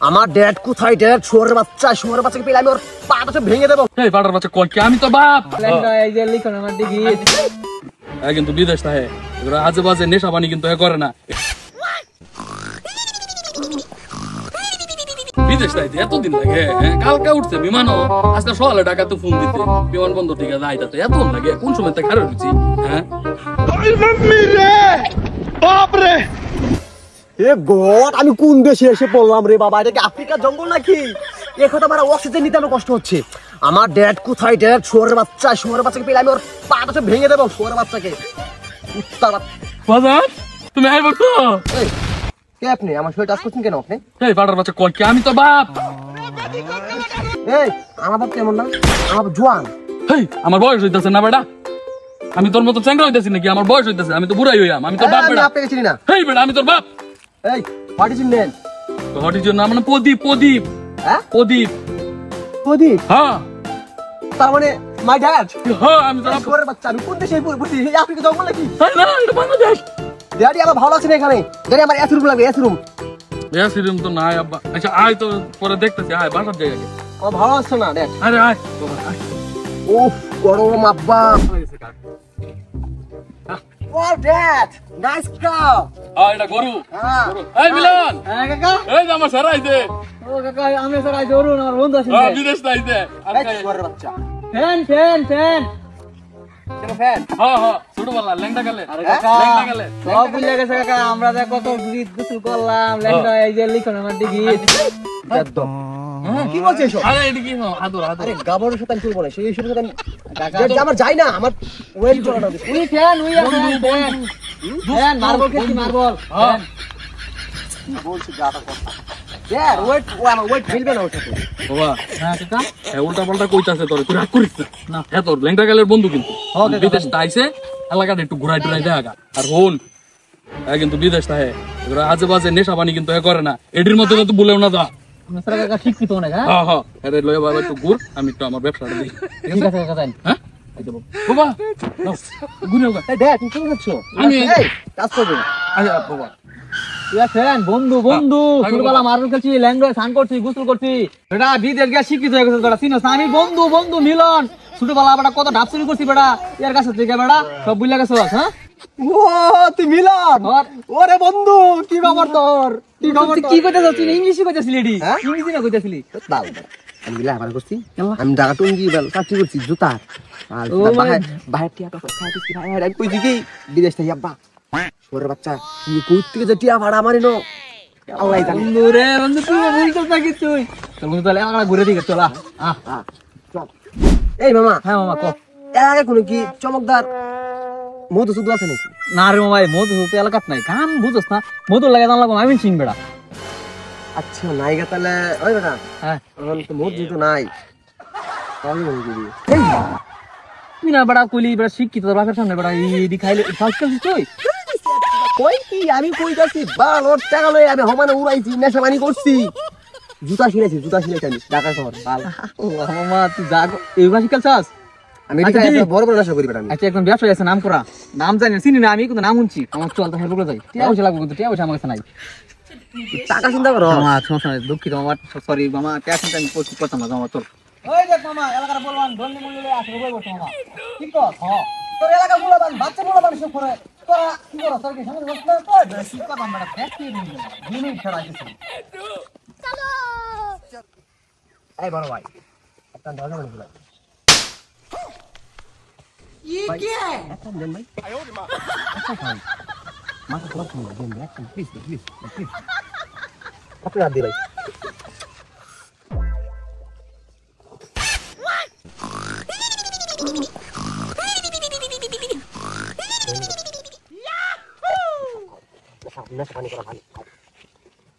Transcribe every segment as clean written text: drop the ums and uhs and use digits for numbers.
আমার ড্যাড কোথায়? ড্যাড শুয়োরের বাচ্চাকে পেলে আমি ওর পাটা ভেঙে দেবো। এই পাটার বাচ্চা কই কি? আমি তো বাপ। এই যে লিখন আমার দিকে কিন্তু বিদেশ থাকে এগুলো আজে বাজে নেশা পানি কিন্তু করে না। বিদেশ তাইতে এতদিন লাগে? কালকে উঠছে বিমানও, আজকে সকালে ঢাকাতে ফোন দিতে বিমান বন্দর থেকে যাইতে এত লাগে। কোন সময় খারাপ হয়েছি? হ্যাঁ এ গড, আমি কোন দেশে এসে পড়লাম রে বাবা? এটা কি আফ্রিকার জঙ্গল নাকি? এখানে আমার অক্সিজেন নিতে আমার কষ্ট হচ্ছে। আমার ড্যাড কোথায়? ড্যাড শুয়োরের বাচ্চাকে পেলে আমি ওর পাটা ভেঙে দেবো। শুয়োরের বাচ্চাকে বাজার তুমি আই বলছো? কে আপনি? আমার শরীর টাচ করছেন কেন আপনি? এই পাটার বাচ্চা কই কি? আমি তো বাপ। এই আমার বাপ কেমন না? আমার জোয়ান। হেই আমার বয়স হইতাছে না বেটা? আমি তোর মতো চ্যাংড়া হইতাছি নাকি? আমার বয়স হইতাছে, আমি তো বুড়াই হইয়াম। আমি তোর বাপ বেটা। আপনাকে চিনি না। হেই বেটা আমি তোর বাপ। এই what is your name? What is your নাম? মানে প্রদীপ। হ্যাঁ প্রদীপ। প্রদীপ? হ্যাঁ তার মানে মাই ড্যাড? হ্যাঁ আমি তোর শুয়োরের বাচ্চা। আমি কোন দেশে পড়ছি? এই আফ্রিকা জঙ্গল নাকি? না এটা বাংলাদেশ। ড্যাডি আমার ভালো আছে না এখানে? ড্যাডি আমার এসি রুম লাগবে, এসি রুম। এসি রুম তো নাই আব্বা। আচ্ছা আয় তো পরে দেখতেছি। আয় বাসার জায়গায়। আমার ভালো আছে না ড্যাড? আরে আয় উফ গরম আব্বা। Wow dad, nice cow. এটা গরু। এই মিলন, হ্যাঁ কাকা। এই যে আমার স্যার আইছে। ও কাকা আমি স্যার আই ধরুন আমার বন্ধু আছে। বিদেশ আইছে। এই শুয়োরের বাচ্চা। ফ্যান কেন ফ্যান? হ্যাঁ ছোটবেলা ল্যাংটা গেলে। আরে কাকা ল্যাংটা গেলে সব ভুলে গেছে কাকা। আমরা যে কত গোসল করলাম লেখা এই যে লিখন আমার দিকে একদম। কি বলছিস এসব? আরে এটা কি আদর আরে গাবরের সাথে আমি চলবো না, সেই সাথে আমি কাকা ড্যাড, আমার যাই না, আমার ওয়েল চলাটা দিস। উই ফ্যান মার্বল খেলছি মার্বল। হ্যাঁ বলছি যাটা কথা। ড্যাড ওয়েট ফিলবে না ওটা। বাবা হ্যাঁ কাকা উল্টা পাল্টা কইতাছে তোরে, তুই রাগ করিস না। হ্যাঁ তোর ল্যাংটা গেলের বন্ধু কিন্তু বিদেশ আইছে, এলাকাটা একটু ঘুরাই টুরাই দেখা। আর হন কিন্তু বিদেশ থাকে এগুলো আজে বাজে নেশা পানি কিন্তু করে না। এটির মধ্যে তো বলেও না দা। স্যার কাকা ঠিক কি তো না? হ্যাঁ এর লয়ে বাবা একটু ঘুর, আমি একটু আমার ব্যবসাটা দেখি। ঠিক আছে কাকা যাই। হ্যাঁ বাবা ঘুরে হোক। এই ড্যাড তুমি কি করছো? আমি এই কাজ করবে না। আচ্ছা বাবা ইয়া ফ্যান বন্ধু ছোটবেলা মার্বল খেলছি, ল্যাঙ্গুয়েজ সান করছি, গোসল করছি। বেটা বিদেশ গিয়া শিক্ষিত হয়ে গেছে বেটা, চিনোস না? আমি বন্ধু মিলন ছোটবেলা বেটা কত ঢাপ চুরি করছি বেটা এর কাছে থেকে বেটা সব বুঝলা গেছো। হ্যাঁ ও তুই মিলন? ওরে বন্ধু কি খবর তোর? কি খবর? কি কইতেছ? তুই ইংলিশে কইতেছিলি এডি? হ্যাঁ? ইংলিশে না কইতেছিলি? বাল আমি মিলা আবার করছি। আমি ঢাকা টুঙ্গি বাল চাকরি করছি জুতা। আর ও মানে বাইরে টিয়া টাকা খাইছি ভাই। আর কই দিকে বিদেশ থেকে আব্বা শুয়োরের বাচ্চা কি কই থেকে যে টিয়া ভাড়া মারিনো আল্লাহ জানে। বন্ধু রে বন্ধু তুই বুঝতেছ না কি তুই? চল বন্ধু তাহলে আমরা ঘুরে দিকে চল। চল। এই মামা। হ্যাঁ মামা ক। এর আগে কোনো কি চমকদার মধু শুধু আছে নাকি? না রে মামা মধু তো এলাকাত নাই, কাম বুঝছ না? মধু লাগে জানলাম আমি চিন বেড়া। আচ্ছা নাইগা তাহলে ওই বেটা। হ্যাঁ এখন তো মধু তো নাই। তাহলে বলি দিবি। তুই না বেড়া কইলি বেড়া শিক্ষিত তোর বাপের সামনে বেড়া এই খাইলে ফার্স্ট ক্লাস তুই কই কি আমি কই যাচ্ছি বাল ওর টাকা লয়ে আমি হমানে উড়াইছি, নেশাবানি করছি, জুতা শিলাইছি আমি ঢাকা শহর বাল। মামা তুই যা এই ভাষা শিখালছাস? আমি এটা বড় বড় নেশা করি বেটা আমি। আচ্ছা একদম ব্যবসা আছে নাম করা, নাম জানি চিনি না আমি, কিন্তু নাম শুনছি। আমার চল তো হেল্প করে যাই। টিয়া পয়সা লাগবে কিন্তু টিয়া পয়সা আমার কাছে নাই। টাকা চিন্তা করো। মামা সমস্যা নাই, দুঃখিত মামা, সরি মামা, টিয়া চিন্তা আমি প্রস্তুত করতাম না মামা। তোর ওই দেখ মামা এলাকার বলবান ধন্যি মূল্যে আছে রূপে বসে মামা। ঠিক তো? হ্যাঁ তোর এলাকা বলবান বাচ্চা বলবান সব করে তোরা কি করছ? তোর কি সামনে বসছ না? তো বেশি কথা আমরা দেখতে নিই মিনিট ছাড়া কিছু চলো। এই বড় ভাই একটা দাদা বলে বলা ये क्या है? একটা দেন ভাই। আয় ওরে মা আচ্ছা ভাই মাথা খারাপ হয়ে গেল। দেন একটা প্লিজ আপনারা দি ভাই। নেশাবানি করা ভালো।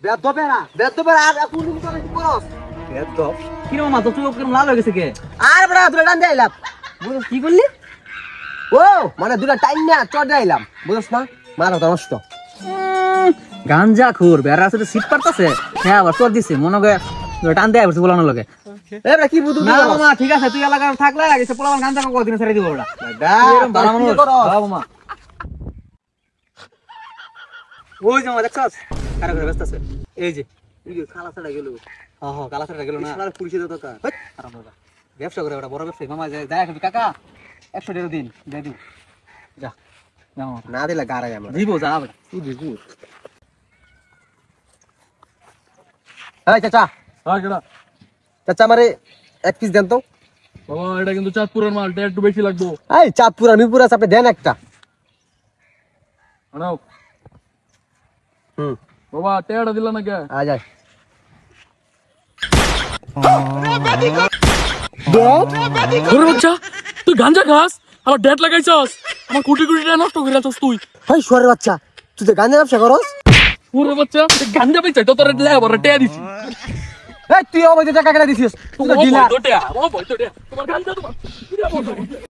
বেদবেরা আর এখন তুমি করে কি করছ? বেদব কি রে মামা তোর চোখ কেমন লাল হয়ে গেছে কে? আর বড় তুই ডান দেইলাম বুঝছ কি করলি? ও মানে দুটা টাইম না চড় দেইলাম বুঝছ না? মারা তো নষ্ট গাঞ্জা খুর বেড়া সাথে সিট পারতাছে। হ্যাঁ আবার তোর দিছে মনে করে টান দেয় বলছে বলানোর লগে। এবারে কি বুঝু না মামা ঠিক আছে, তুই এলাকার থাকলে গেছে পোলাপান গাঞ্জা কদিন ছেড়ে দিব ওরা। দাদা ভালো মানুষ। করো হ্যাঁ মামা ওই যে মামা দেখছস কারা করে ব্যস্ত আছে এই যে খালা ছাড়া গেল হ্যাঁ কালা ছাড়া গেল না পুলিশে তো টাকা আরাম বাবা ব্যবসা করে ওটা বড় ব্যবসায়ী মামা যায় যায় কিন্তু কাকা 100 টাকা দিন দিয়ে দিন যা যা মামা না দিলে গাড়াই আমরা দিব যা আবার এই চাচা হ্যাঁ কেডা চাচা আমারে এক পিস দেন তো বাবা এটা কিন্তু চাঁদপুরের মাল এটা একটু বেশি লাগবো এই চাঁদপুর মিরপুর আছে আপনি দেন একটা আনাও হুম বাবা টেয়াটা দিলা না কে আ যায় ওরে বাচ্চা তুই গাঞ্জা খাস আমার ডেট লাগাইছস আমার কোটি কোটি টাকা নষ্ট করে আছস তুই ভাই শুয়ারের বাচ্চা তুই তো গাঁজা ব্যবসা করস ওরে বাচ্চা গাঞ্জা বেচাই তো তোর লেবার টেয়া দিছি এই তুই অবৈধ টাকা কেটে দিছিস তুই তো ডিলার ও বই তো টেয়া তোমার গাঞ্জা তোমার